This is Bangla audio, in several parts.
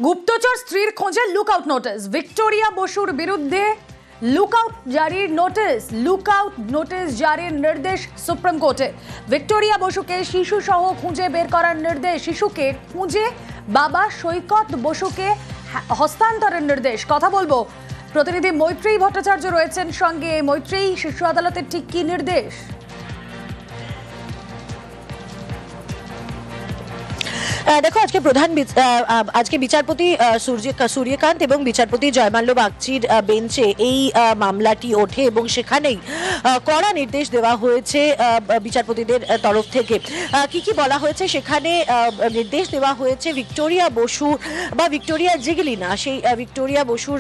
গুপ্তচর স্ত্রীর খোঁজে লুকআউট নোটিশ। ভিক্টোরিয়া বসুর বিরুদ্ধে লুকআউট নোটিশ জারির নির্দেশ সুপ্রিম কোর্টে। ভিক্টোরিয়া বসুকে শিশু সহ খুঁজে বের করার নির্দেশ। শিশুকে খুঁজে বাবা সৈকত বসুকে হস্তান্তরের নির্দেশ। কথা বলবো, প্রতিনিধি মৈত্রেয়ী ভট্টাচার্য রয়েছেন সঙ্গে। মৈত্রেয়ী, শিশু আদালতের ঠিক কি নির্দেশ? দেখো, আজকে বিচারপতি সূর্যকান্ত এবং বিচারপতি জয়মাল্য বাগচির বেঞ্চে এই মামলাটি ওঠে এবং সেখানেই কড়া নির্দেশ দেওয়া হয়েছে বিচারপতিদের তরফ থেকে। কি কি বলা হয়েছে সেখানে? নির্দেশ দেওয়া হয়েছে ভিক্টোরিয়া বসু বা ভিক্টোরিয়া জিগলিনা, সেই ভিক্টোরিয়া বসুর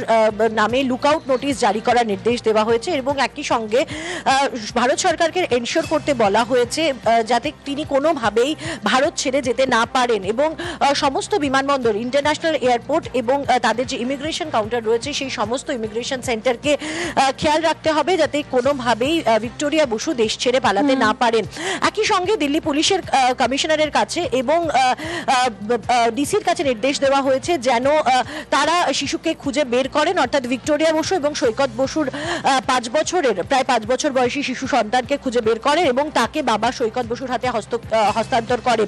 নামে লুকআউট নোটিশ জারি করার নির্দেশ দেওয়া হয়েছে এবং একই সঙ্গে ভারত সরকারকে এনশিওর করতে বলা হয়েছে যাতে তিনি কোনোভাবেই ভারত ছেড়ে যেতে না পারেন এবং সমস্ত বিমানবন্দর, ইন্টারন্যাশনাল এয়ারপোর্ট এবং তাদের যে ইমিগ্রেশন কাউন্টার রয়েছে সেই সমস্ত ইমিগ্রেশন সেন্টারকে খেয়াল রাখতে হবে যাতে কোনোভাবেই ভিক্টোরিয়া বসু দেশ ছেড়ে পালাতে না পারেন। একই সঙ্গে দিল্লি পুলিশের কমিশনারের কাছে এবং ডিসির কাছে নির্দেশ দেওয়া হয়েছে যেন তারা শিশুকে খুঁজে বের করেন, অর্থাৎ ভিক্টোরিয়া বসু এবং সৈকত বসুর প্রায় 5 বছর বয়সী শিশু সন্তানকে খুঁজে বের করেন এবং তাকে বাবা সৈকত বসুর হাতে হস্তান্তর করে।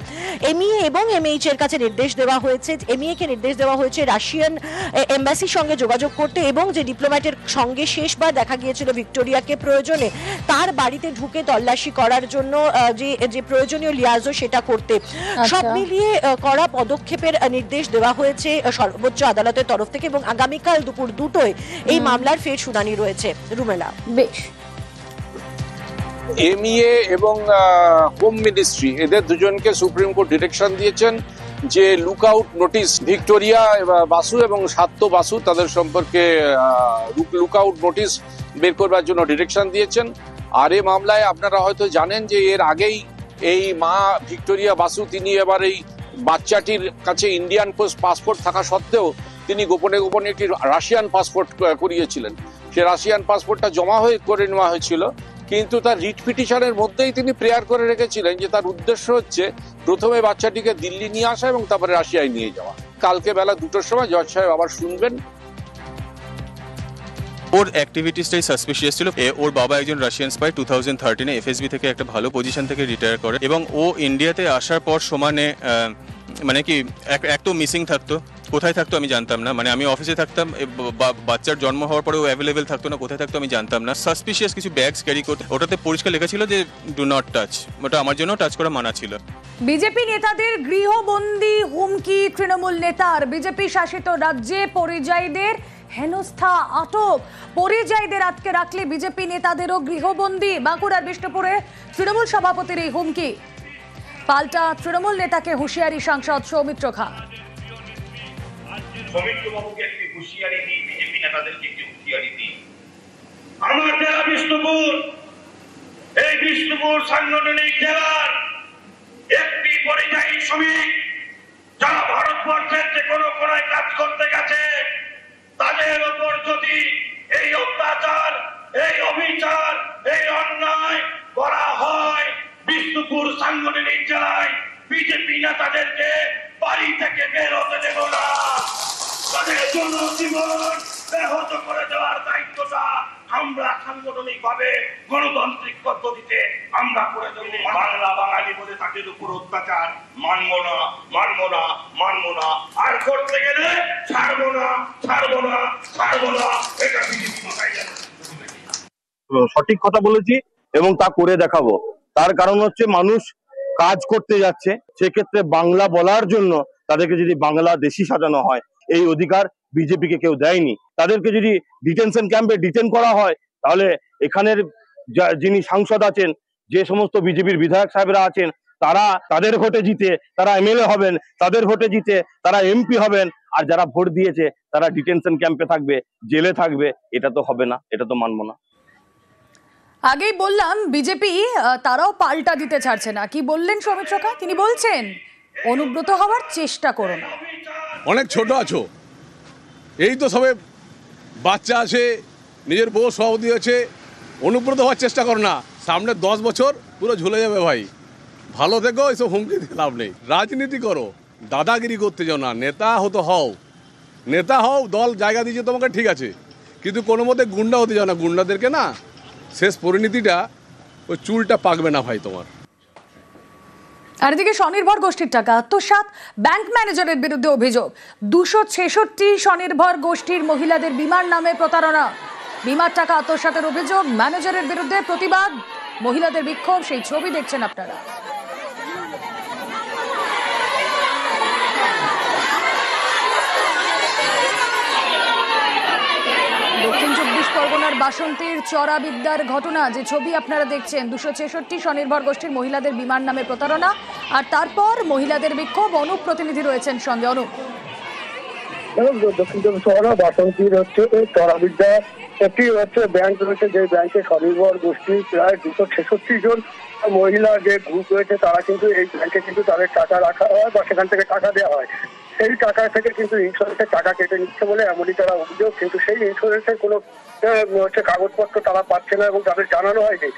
এমইএ এবং এমএইচ এর কাছে নির্দেশ দেওয়া হয়েছে, এমইএ কে নির্দেশ দেওয়া হয়েছে রাশিয়ান এম্বাসির সঙ্গে যোগাযোগ করতে এবং যে ডিপ্লোম্যাটের সঙ্গে শেষবার দেখা গিয়েছিল ভিক্টোরিয়াকে প্রয়োজনে তার বাড়িতে ঢুকে তল্লাশি করার জন্য যে প্রয়োজনীয় লিয়াজো সেটা করতে। সব মিলিয়ে কড়া পদক্ষেপের নির্দেশ দেওয়া হয়েছে সর্বোচ্চ আদালতের তরফ থেকে এবং আগামীকাল দুপুর 2টোয় এই মামলার ফের শুনানি রয়েছে। রুমেলা, বেশ। এমইএ এবং হোম মিনিস্ট্রি এদের দুজনকে সুপ্রিম কোর্ট ডিরেকশন দিয়েছেন যে লুকআউট নোটিশ ভিক্টোরিয়া বাসু এবং সাত্য বাসু তাদের সম্পর্কে লুকআউট নোটিশ বের করবার জন্য ডিরেকশন দিয়েছেন। আর এই মামলায় আপনারা হয়তো জানেন যে এর আগেই এই মা ভিক্টোরিয়া বাসু তিনি এবার এই বাচ্চাটির কাছে ইন্ডিয়ান পাসপোর্ট থাকা সত্ত্বেও তিনি গোপনে গোপনে একটি রাশিয়ান পাসপোর্ট করিয়েছিলেন। সে রাশিয়ান পাসপোর্টটা জমা করে নেওয়া হয়েছিল, কিন্তু তার রিট পিটিশনের মধ্যেই তিনি প্রেয়ার করে রেখেছিলেন যে তার উদ্দেশ্য হচ্ছে প্রথমে বাচ্চাটিকে দিল্লি নিয়ে আসা এবং তারপরে রাশিয়ায় নিয়ে যাওয়া। কালকে বেলা 2টোর সময় জজ সাহেব আবার শুনবেন। ওর অ্যাক্টিভিটিসটাই সাসপিশিয়াস ছিল। ওর বাবা একজন রাশিয়ান স্পাই, 2013-এ এফএসবি থেকে একটা ভালো পজিশন থেকে রিটায়ার করে এবং ও ইন্ডিয়াতে আসার পর সমানে মানে কি এক তো মিসিং থাকতো, কোথায় থাকতো আমি জানতাম না। মানে আমি অফিসে থাকতাম, বাচ্চার জন্ম হওয়ার পরে ও অ্যাভেলেবেল থাকতো না, কোথায় থাকতো আমি জানতাম না। সাসপিশিয়াস কিছু ব্যাগস ক্যারি করতে, ওটাতে পরিষ্কার লেখা ছিল যে ডু নট টাচ, ওটা আমার জন্য টাচ করা মানা ছিল। বিজেপি নেতাদের গৃহবন্দী হুমকি তৃণমূল নেতার। বিজেপি শাসিত রাজ্যে পরিযায়ীদের হেনস্থা, আটক। পরিযায়ীদের আটকে রাখলে বিজেপি নেতাদেরও গৃহবন্দী। বাঁকুড়ার বিষ্ণুপুরে তৃণমূল সভাপতির এই হুমকি। পাল্টা তৃণমূল নেতাকে হুঁশিয়ারি সাংসদ সৌমিত্র খাঁ। সৌমিত্রবাবুকে একটি হুঁশিয়ারি দিই, বিজেপি নেতাদেরকে একটি হুঁশিয়ারি দিই। আমার জেলা বিষ্ণুপুর, এই বিষ্ণুপুর সাংগঠনিক জেলার একটি পরিযায়ী শ্রমিক যারা ভারতবর্ষের যে কোনো কোনায় কাজ করতে গেছে, তাদের ওপর যদি এই অত্যাচার, এই অবিচার, এই অন্যায় করা হয়, বিষ্ণুপুর সাংগঠনিক জেলায় বিজেপি নেতাদেরকে বাড়ি থেকে বের হতে দেব না। তাদের জনজীবন ব্যাহত করে দেওয়ার দায়িত্বটা আমরা সাংগঠনিক ভাবে গণতান্ত্রিক পদ্ধতিতে আমরা করে দেব। বাংলা বাঙালি বলে তাদের উপর অত্যাচার মানবো না, মানবো না, মানবো না। আর করতে গেলে ছাড়বো না, ছাড়বো না, ছাড়বো না। এটা বিজেপি মাথায় যাবে। সঠিক কথা বলেছি এবং তা করে দেখাবো। তার কারণ হচ্ছে মানুষ কাজ করতে যাচ্ছে, সেক্ষেত্রে বাংলা বলার জন্য তাদেরকে যদি বাংলাদেশি সাজানো হয়, এই অধিকার বিজেপিকে কেউ দেয়নি। তাদেরকে যদি ডিটেনশন ক্যাম্পে ডিটেন করা হয়, তাহলে এখানের যিনি সাংসদ আছেন, যে সমস্ত বিজেপির বিধায়ক সাহেবরা আছেন, তাদের ভোটে জিতে তারা এমএলএ হবেন, তাদের ভোটে জিতে তারা এমপি হবেন, আর যারা ভোট দিয়েছে তারা ডিটেনশন ক্যাম্পে থাকবে, জেলে থাকবে। এটা তো হবে না, এটা তো মানবো না। আগেই বললাম বিজেপি তারাও পাল্টা দিতে ছাড়ছে না। কি বললেন সৌমিত্র খাঁ? তিনি বলছেন অনুব্রত হওয়ার চেষ্টা করো না। অনেক ছোট আছো, এই তো সবে বাচ্চা আছে, নিজের বউ সভাপতি আছে, অনুব্রত হওয়ার চেষ্টা করো না। সামনে 10 বছর পুরো ঝুলে যাবে ভাই। ভালো থেকো, এসব হুমকি দিয়ে লাভ নেই। রাজনীতি করো, দাদাগিরি করতে যাও না। নেতা হতে হও, নেতা হও, দল জায়গা দিয়েছে তোমাকে, ঠিক আছে, কিন্তু কোনো মতে গুন্ডা হতে যাও না। গুন্ডাদেরকে না শেষ পরিণতিটা ওই চুলটা পাকবে না ভাই তোমার। আর এদিকে স্বনির্ভর গোষ্ঠীর টাকা আত্মসাৎ, ব্যাংক ম্যানেজারের বিরুদ্ধে অভিযোগ। 266 স্বনির্ভর গোষ্ঠীর মহিলাদের বিমার নামে প্রতারণা, বিমার টাকা আত্মসাতের অভিযোগ, ম্যানেজারের বিরুদ্ধে প্রতিবাদ, মহিলাদের বিক্ষোভ। সেই ছবি দেখছেন আপনারা। দক্ষিণ 24 পরগনার বাসন্তীর চরাবিদ্যার ঘটনা, যে ছবি আপনারা দেখছেন। 266 স্বনির্ভর গোষ্ঠীর মহিলাদের বিমার নামে প্রতারণা, আর তারপর মহিলাদের বিক্ষোভ। অনুপ প্রতিনিধি রয়েছেন সঙ্গে। অনুপ, দক্ষিণ চব্বিশ পরগনা বাসন্তীর চরাবিদ্যা একটি ব্যাংক রয়েছে, যে ব্যাংকে স্বনির্ভর গোষ্ঠী প্রায় 266 জন মহিলা যে গ্রুপ রয়েছে, তারা কিন্তু এই ব্যাংকে কিন্তু তাদের টাকা রাখা হয় বা সেখান থেকে টাকা দেওয়া হয়। সেই টাকা থেকে কিন্তু ইন্স্যুরেন্সের টাকা কেটে নিচ্ছে বলে এমনই তারা অভিযোগ। কিন্তু সেই ইন্স্যুরেন্সের কোনো কাগজপত্র তারা পাচ্ছে না এবং তাদের জানানো হয়নি।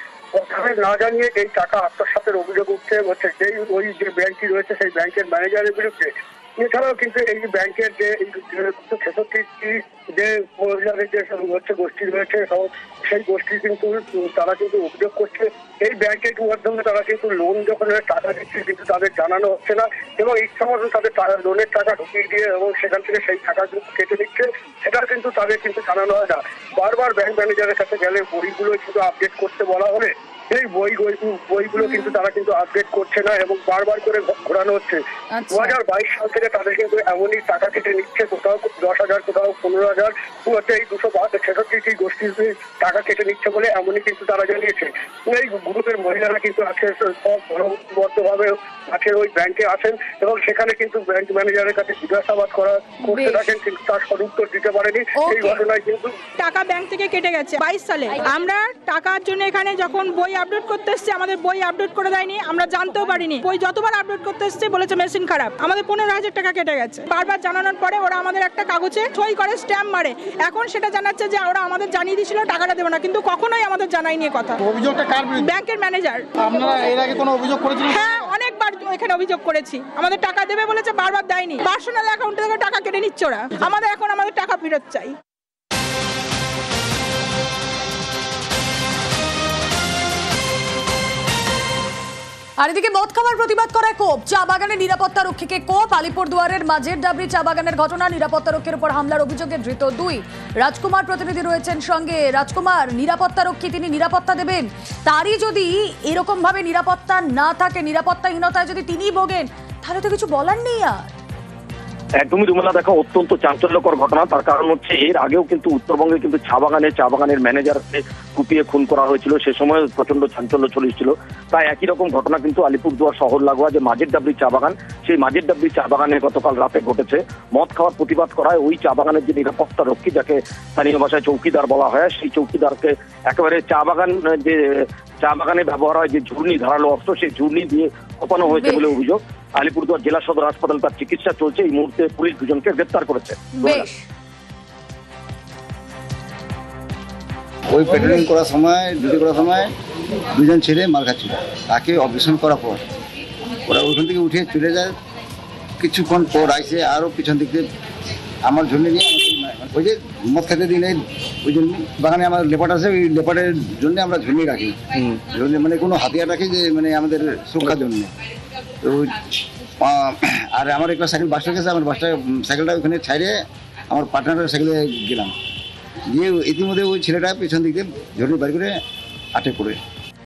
তাদের না জানিয়ে এই টাকা আত্মসাতের অভিযোগ উঠছে যেই ওই যে ব্যাংকটি রয়েছে সেই ব্যাংকের ম্যানেজারের বিরুদ্ধে। এছাড়াও কিন্তু এই ব্যাংকের যে 266টি যে মহিলাদের যে গোষ্ঠী রয়েছে, সেই গোষ্ঠী কিন্তু তারা কিন্তু অভিযোগ করছে এই ব্যাংকের মাধ্যমে তারা কিন্তু লোন যখন টাকা দিচ্ছে কিন্তু তাদের জানানো হচ্ছে না এবং ইচ্ছা মতো তাদের লোনের টাকা ঢুকিয়ে দিয়ে এবং সেখান থেকে সেই টাকা কেটে নিচ্ছে, সেটা কিন্তু তাদের কিন্তু জানানো হয় না। বারবার ব্যাংক ম্যানেজারের কাছে গেলে বইগুলো কিন্তু আপডেট করতে বলা হলে এই বইগুলো কিন্তু তারা কিন্তু আপডেট করছে না এবং বারবার করে ঘোরানো হচ্ছে। 2022 সাল থেকে তাদের কিন্তু এমনই টাকা কেটে নিচ্ছে, কোথাও 10,000, কোথাও 15,000, এই 266টি গোষ্ঠীর টাকা কেটে নিচ্ছে বলে এমনই কিন্তু তারা জানিয়েছে। এই গ্রুপের মহিলারা কিন্তু আজকে সব দলবদ্ধভাবে আজকের ওই ব্যাংকে আসেন এবং সেখানে কিন্তু ব্যাংক ম্যানেজারের কাছে জিজ্ঞাসাবাদ করতে থাকেন, কিন্তু তার সদুত্তর দিতে পারেনি। এই ঘটনায় কিন্তু টাকা ব্যাংক থেকে কেটে গেছে 22 সালে। আমরা টাকার জন্য এখানে যখন বই আপডেট করতে এসেছি, আমাদের বই আপডেট করে দেয়নি, আমরা জানতেও পারিনি। বই যতবার আপডেট করতে এসেছি বলেছে মেশিন খারাপ, আমাদের 15,000 টাকা কেটে গেছে। বারবার জানানোর পরে ওরা আমাদের একটা কাগজে সই করে স্ট্যাম্প মারে। এখন সেটা জানাচ্ছে যে ওরা আমাদের জানিয়ে দিয়েছিল টাকাটা দেবো না, কিন্তু কখনোই আমাদের জানায়নি কথা। অভিযোগটা কার বিরুদ্ধে? ব্যাংকের ম্যানেজার। আপনারা এর আগে কোনো অভিযোগ করেছিলেন? হ্যাঁ, অনেকবার এখানে অভিযোগ করেছি, আমাদের টাকা দেবে বলেছে, বারবার দেয়নি। পার্সোনাল অ্যাকাউন্ট থেকে টাকা কেটে নিচ্ছে ওরা। আমাদের টাকা ফেরত চাই। আর এদিকে মদ খাওয়ার প্রতিবাদ করায় কোপ, চা বাগানের নিরাপত্তা রক্ষীকে কোপ। আলিপুরদুয়ারের মাঝের ডাবরি চা বাগানের ঘটনা, নিরাপত্তা রক্ষীর উপর হামলার অভিযোগে ধৃত 2। রাজকুমার প্রতিনিধি রয়েছেন সঙ্গে। রাজকুমার, নিরাপত্তা রক্ষী, তিনি নিরাপত্তা দেবেন, তারই যদি এরকম ভাবে নিরাপত্তা না থাকে, নিরাপত্তাহীনতায় যদি তিনি ভোগেন, তাহলে তো কিছু বলার নেই আর। একদমই রুমেলা, দেখা অত্যন্ত চাঞ্চল্যকর ঘটনা। তার কারণ হচ্ছে এর আগেও কিন্তু উত্তরবঙ্গে কিন্তু চা বাগানের ম্যানেজারকে কুপিয়ে খুন করা হয়েছিল, সে সময় প্রচন্ড চাঞ্চল্য চলেছিল। তাই একই রকম ঘটনা কিন্তু আলিপুরদুয়ার শহর লাগোয়া যে মাঝের ডাবরি চা বাগান, সেই মাঝের ডাবরি চা বাগানে গতকাল রাতে ঘটেছে। মদ খাওয়ার প্রতিবাদ করায় ওই চা বাগানের যে নিরাপত্তা রক্ষী, যাকে স্থানীয় ভাষায় চৌকিদার বলা হয়, সেই চৌকিদারকে একেবারে চা বাগানে ব্যবহার হয় যে ঝুর্নি, ধারালো অস্ত্র, সেই ঝুর্নি দিয়ে কোপানো হয়েছে বলে অভিযোগ। আলিপুরদুয়ার জেলা সদর হাসপাতাল তার চিকিৎসা চলছে। এই মুহূর্তে পুলিশ 2 জনকে গ্রেপ্তার করেছে। ওই পেট্রোলিং করার সময়, ডিউটি করার সময় 2 জন ছেলে মার খাচ্ছিল। তাকে অপারেশন করার পর ওরা ওইখান থেকে উঠে চলে যায়। কিছুক্ষণ পর আইসে আরও পিছন দিক দিয়ে আমার ঝুলি নিয়ে, ওই যে মদ খেতে দিলে ওই জন্য বাগানে আমার লেপাট আছে, ওই লেপাটের জন্য আমরা ঝুলি রাখি, মানে কোনো হাতিয়ার রাখি যে মানে আমাদের সুরক্ষার জন্য। তো আর আমার একটা সাইকেল বাসটা গেছে, আমার সাইকেলটা ওখানে ছাইড়ে আমার পার্টনারের সাইকেলে গেলাম, গিয়ে ইতিমধ্যে ওই ছেলেটা পেছন দিক দিয়ে ঝুলি বাড়ি করে আটক করে